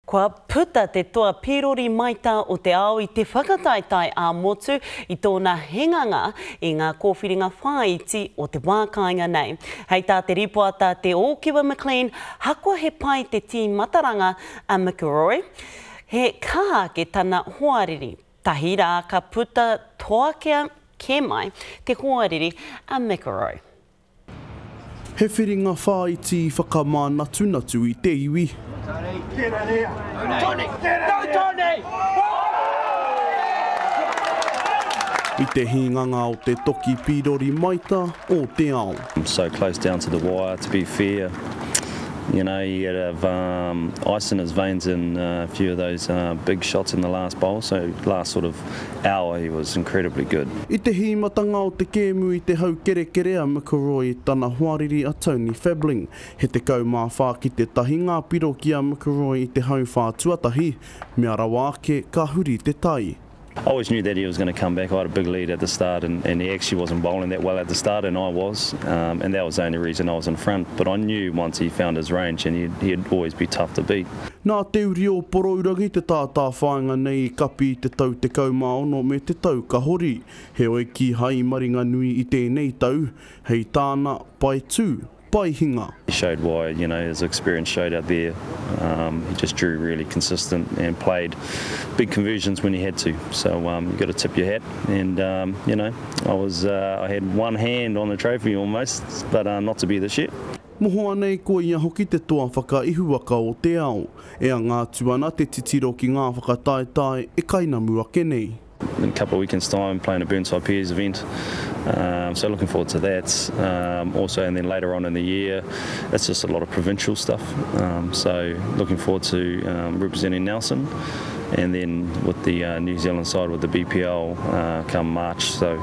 Kua puta te toa pīrori maita o te ao I te whakataitai a motu I tōna henganga I ngā kōwhiringa whāiti o te wākainga nei. Hei tā te ripoata te Ōkiwa McLean, hakua he pai te tī mataranga a McElroy. He kaha ke tana hoariri. Tahi rā ka puta toakea ke mai te hoariri a McElroy. He whiringa whāiti whakamānatu I te iwi. Get out here! Tony! No, Tony! I te hinganga o te toki pīrori maita o te ao. So close down to the wire, to be fair. You know, he had ice in his veins in a few of those big shots in the last bowl, so last sort of hour he was incredibly good. I te hīmatanga o te kēmu I te hau kere a McElroy tana hoariri a Tony Fabling. He te kaumāwhā ki te tahi ngā piro ki a McElroy I te hau whā tuatahi, mea rawa ake ka huri te tai. I always knew that he was going to come back. I had a big lead at the start and he actually wasn't bowling that well at the start and I was. And that was the only reason I was in front. But I knew once he found his range and he'd always be tough to beat. Nā te uri o Porourangi te tātā whāinga nei I kapi te tau te kaumāono me te tau ka hori. He oe ki hai maringa nui I tēnei tau, hei tāna pai tū. He showed why, you know, his experience showed out there. He just drew really consistent and played big conversions when he had to. So you've got to tip your hat. And, you know, I had one hand on the trophy almost, but not to be this year. Mohoa nei ko ia hoki te toa whakaihuaka o te ao. Ea ngā tuana te titiro ki ngā whakataetai e kainamu ake nei. In a couple of weekends' time, playing a Burnside Piers event. So looking forward to that. Also, and then later on in the year, it's just a lot of provincial stuff. So looking forward to representing Nelson. And then with the New Zealand side with the BPL come March. So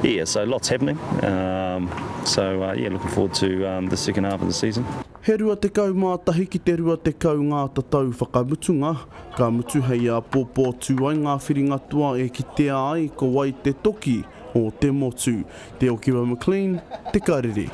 yeah, so lots happening. Yeah, looking forward to the second half of the season. He rua te kaumātahi ki te rua te kau ngā tatau whakamutunga. Ka mutu hei a pōpō tūai ngā whiringa tua e ki te ai ko wai te toki o te motu. Te Ōkiwa McLean, te karere.